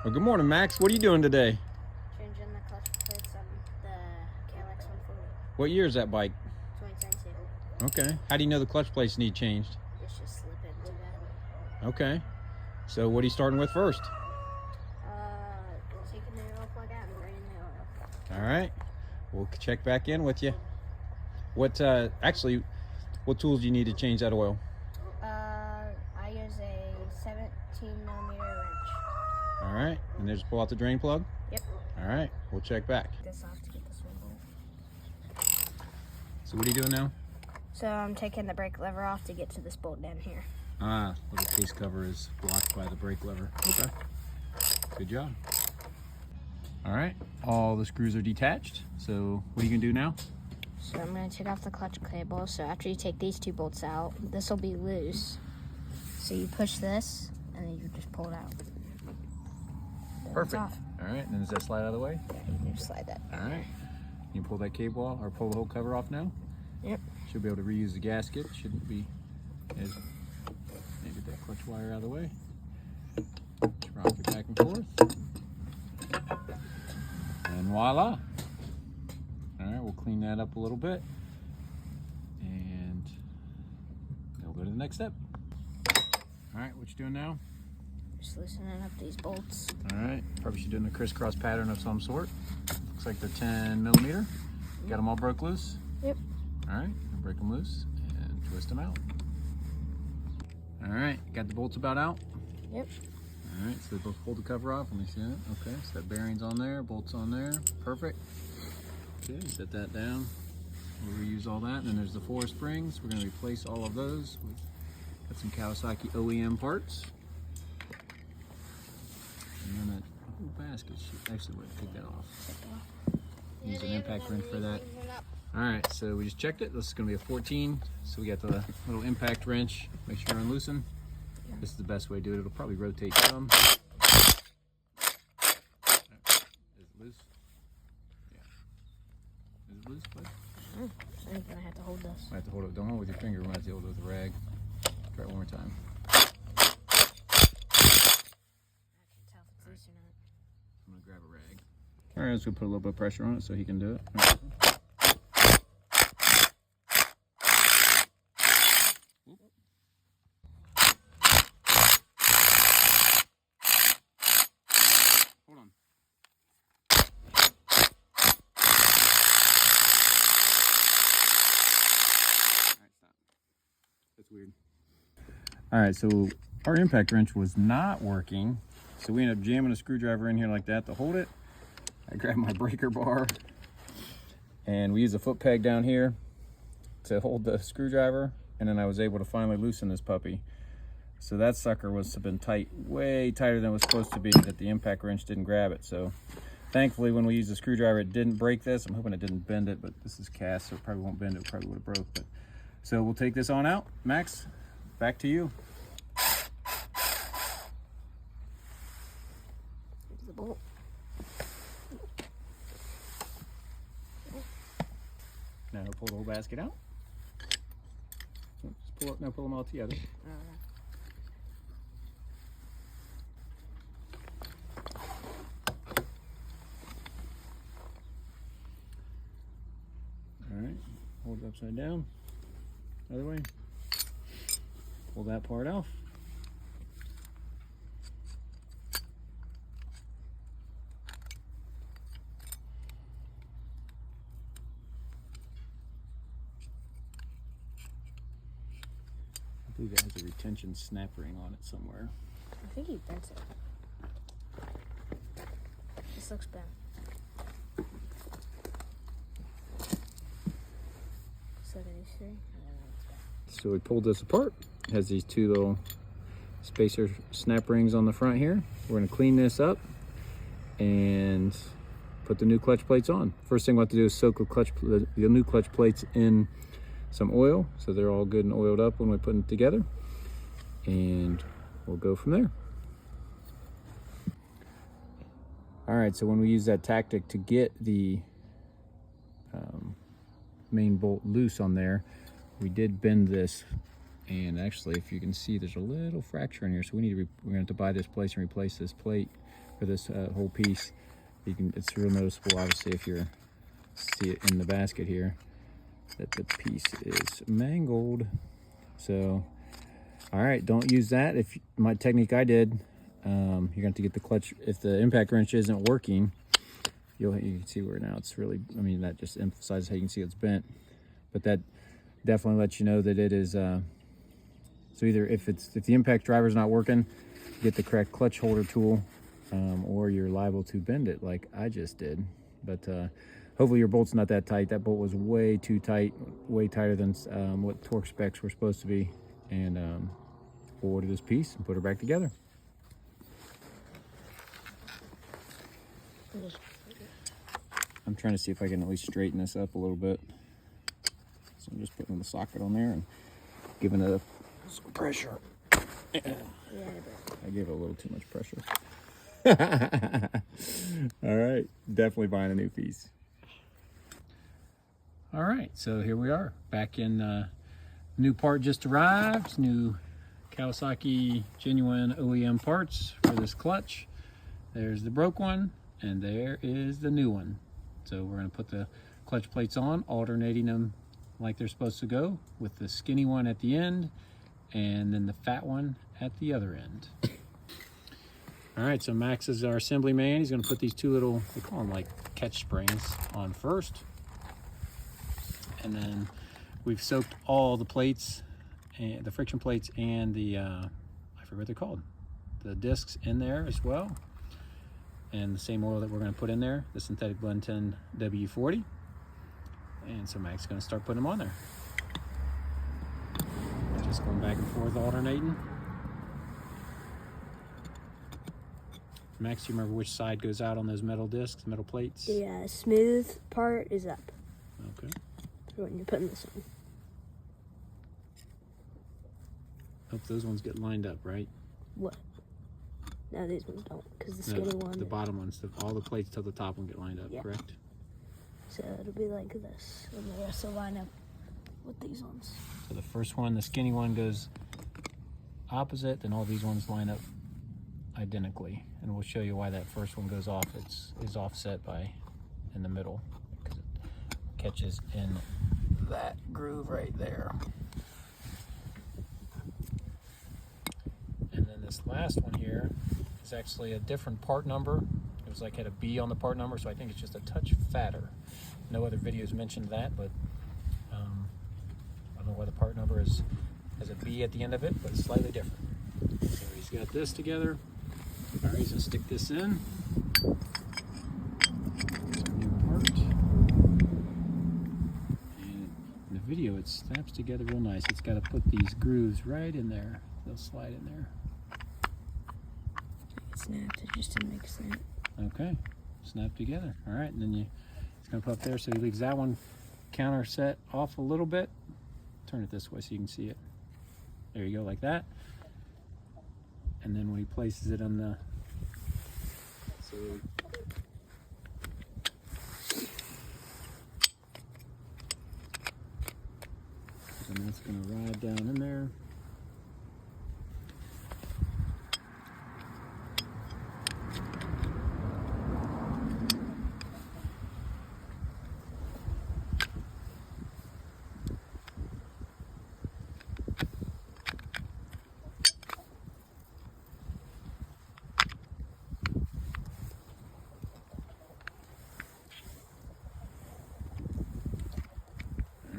Well, good morning, Max. What are you doing today? Changing the clutch plates on the KLX140. What year is that bike? 2022. Okay. How do you know the clutch plates need changed? It's just slipping too bad. Okay. So what are you starting with first? Taking the oil plug out and draining the oil. All right. We'll check back in with you. What tools do you need to change that oil? I use a 17mm wrench. All right. And then just pull out the drain plug? Yep. All right. We'll check back. This off to get this one bolt. So what are you doing now? So I'm taking the brake lever off to get to this bolt down here. Ah, little case cover is blocked by the brake lever. Okay. Good job. All right. All the screws are detached. So what are you going to do now? So I'm going to take off the clutch cable. So after you take these two bolts out, this will be loose. So you push this, and then you just pull it out. Then Perfect. It's off. All right. And then does that slide out of the way? Yeah, you can just slide that. All right. You pull that cable off, or pull the whole cover off now? Yep. Should be able to reuse the gasket. Shouldn't be as... Maybe that clutch wire out of the way. Just rock it back and forth. And voila. All right, we'll clean that up a little bit. And then we'll go to the next step. All right, what you doing now? Just loosening up these bolts. All right, probably should do a crisscross pattern of some sort. Looks like they're 10mm. Got them all broke loose? Yep. All right, break them loose and twist them out. All right, got the bolts about out? Yep. All right, so they both pulled the cover off. Let me see that. Okay, so that bearing's on there, bolts on there. Perfect. Okay, set that down. We'll reuse all that. And then there's the 4 springs. We're going to replace all of those with got some Kawasaki OEM parts. And then that little basket should actually take that off. Use an impact wrench for that. All right, so we just checked it. This is going to be a 14. So we got the little impact wrench. Make sure you unloosen. This is the best way to do it. It'll probably rotate some. Is it loose? Yeah. Is it loose, bud? I think I have to hold this. I have to hold it. Don't hold it with your finger. We're going to have to hold it with a rag. Try it one more time. I can tell if it's loose or not. I'm going to grab a rag. All right, let's go put a little bit of pressure on it so he can do it. That's weird. All right, so our impact wrench was not working. So we ended up jamming a screwdriver in here like that to hold it. I grabbed my breaker bar and we used a foot peg down here to hold the screwdriver. And then I was able to finally loosen this puppy. So that sucker was have been tight, way tighter than it was supposed to be, that the impact wrench didn't grab it. So thankfully when we used the screwdriver, it didn't break this. I'm hoping it didn't bend it, but this is cast, so it probably won't bend it. It probably would have broke. But so we'll take this on out. Max, back to you. Here's the bolt. Now pull the whole basket out. Just pull it. Now pull them all together. All right. Hold it upside down. Other way. Pull that part off. I believe it has a retention snap ring on it somewhere. I think he bent it. This looks bad. So do these three? So we pulled this apart. It has these 2 little spacer snap rings on the front here. We're going to clean this up and put the new clutch plates on. First thing we have to do is soak the new clutch plates in some oil so they're all good and oiled up when we put them together, and we'll go from there. All right, so when we use that tactic to get the main bolt loose on there, we did bend this, and actually if you can see there's a little fracture in here, so we're going to have to buy this place and replace this plate. for this whole piece. It's real noticeable, obviously, if you see it in the basket here, that the piece is mangled. So, all right, don't use that. If my technique I did, you're going to have to get the clutch. If the impact wrench isn't working, you can see where now it's really, I mean, that just emphasizes how you can see it's bent. But that definitely lets you know that it is, so either if the impact driver's not working, get the correct clutch holder tool, or you're liable to bend it like I just did. But hopefully your bolt's not that tight. That bolt was way too tight, way tighter than what torque specs were supposed to be. And we'll order this piece and put her back together. I'm trying to see if I can at least straighten this up a little bit. So I'm just putting the socket on there and giving it some pressure. I gave it a little too much pressure. All right, definitely buying a new piece. All right, so here we are back in new part just arrived. New Kawasaki genuine OEM parts for this clutch. There's the broke one, and there is the new one. So we're going to put the clutch plates on, alternating them like they're supposed to go, with the skinny one at the end and then the fat one at the other end. All right, so Max is our assembly man. He's going to put these two little, we call them like catch springs, on first. And then we've soaked all the plates, and the friction plates, and the I forget what they're called, the discs in there as well. And the same oil that we're going to put in there, the synthetic blend 10 W40. And so Max is going to start putting them on there. Just going back and forth, alternating. Max, do you remember which side goes out on those metal discs, metal plates? The smooth part is up. Okay. When you're putting this on. Hope those ones get lined up, right? What? No, these ones don't, because the skinny one. The bottom ones, all the plates till the top one get lined up, yeah. Correct? So it'll be like this, and the rest will line up with these ones. So the first one, the skinny one, goes opposite, then all these ones line up identically. And we'll show you why that first one goes off. Is offset by in the middle, because it catches in that groove right there. And then this last one here is actually a different part number. It was like had a B on the part number, so I think it's just a touch fatter. No other videos mentioned that, but I don't know why the part number has a B at the end of it, but it's slightly different. So he's got this together. All right, he's gonna stick this in. New part. And in the video, it snaps together real nice. It's got to put these grooves right in there. They'll slide in there. It snapped. It just didn't make sense. Okay, snap together. All right, and then it's gonna put up there, so he leaves that one counter set off a little bit. Turn it this way so you can see it. There you go, like that. And then when he places it on the, and that's gonna ride down in there.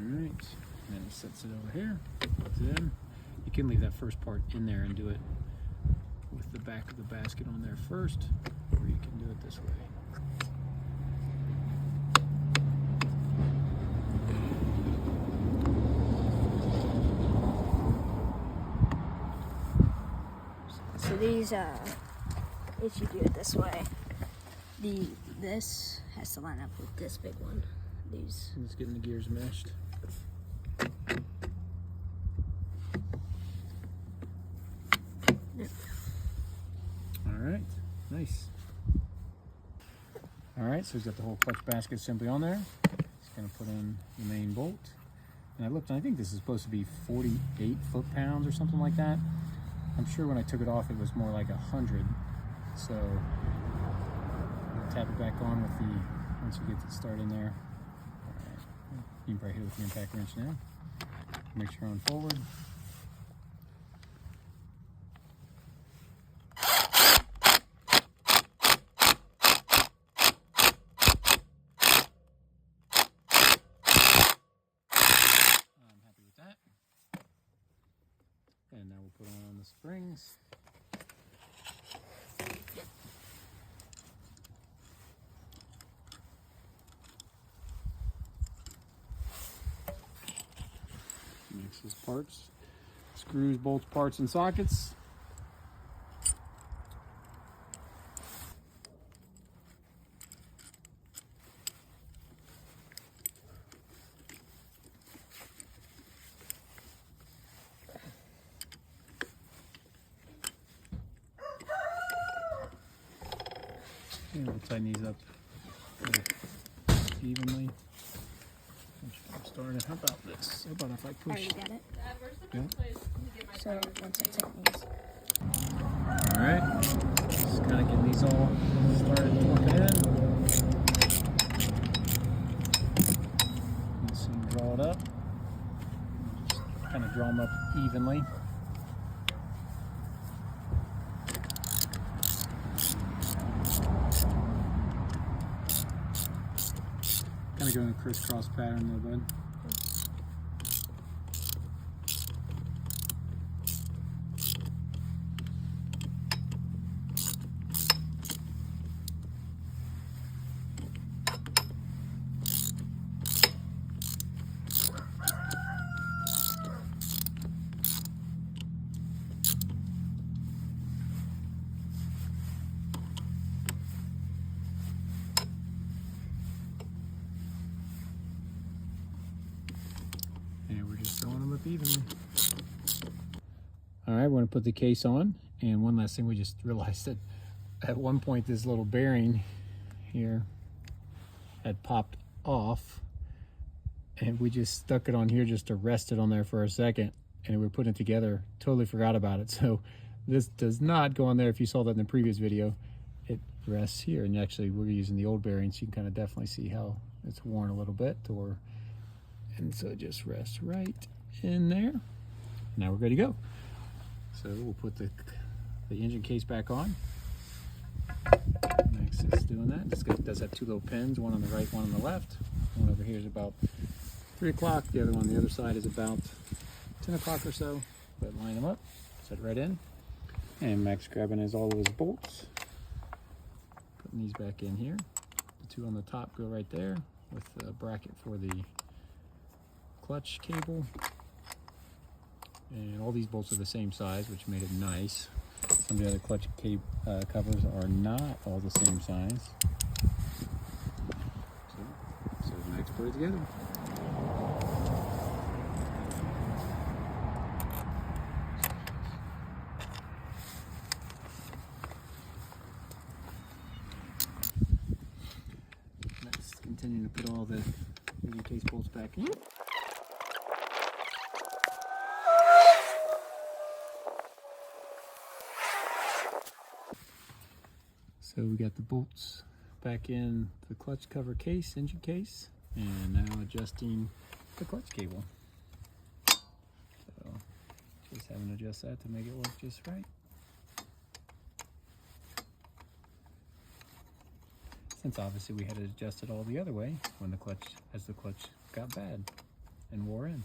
And then he sets it over here, puts it in. You can leave that first part in there and do it with the back of the basket on there first, or you can do it this way. So these, if you do it this way, this has to line up with this big one. These. Just getting the gears meshed. All right, nice. All right, so he's got the whole clutch basket assembly on there. He's gonna put in the main bolt. And I looked, and I think this is supposed to be 48 foot-pounds or something like that. I'm sure when I took it off, it was more like 100. So tap it back on with the, once you get the start in there. Alright, you can probably hit it with the impact wrench now. Make sure on forward. I'm happy with that. And now we'll put on the springs. Mixes parts, screws, bolts, parts, and sockets. And we'll tighten these up evenly. Started. How about this? How about if I push? Already got it. Yeah. So once I tighten these. Alright. Just kind of getting these all started torquing in. Let's see, draw it up. Just kind of draw them up evenly. Kind of go in a crisscross pattern there, bud. And we're just throwing them up evenly. All right, we're gonna put the case on. And one last thing, we just realized that at one point this little bearing here had popped off, and we just stuck it on here just to rest it on there for a second, and we were putting it together, totally forgot about it. So this does not go on there. If you saw that in the previous video, it rests here. And actually we're using the old bearing, so you can kind of definitely see how it's worn a little bit, and so it just rests right in there. Now we're ready to go. So we'll put the engine case back on. Next is doing that. This guy does have two little pins, one on the right, one on the left. One over here is about 3 o'clock. The other one on the other side is about 10 o'clock or so. But line them up, set it right in. And Max grabbing all of his bolts. Putting these back in here. The two on the top go right there with the bracket for the clutch cable. And all these bolts are the same size, which made it nice. Some of the other clutch covers are not all the same size. So Max put it together. Let's continue to put all the engine case bolts back in. So we got the bolts back in the clutch cover case, engine case, and now adjusting the clutch cable. So just having to adjust that to make it work just right. Since obviously we had to adjust it all the other way when the clutch got bad and wore in.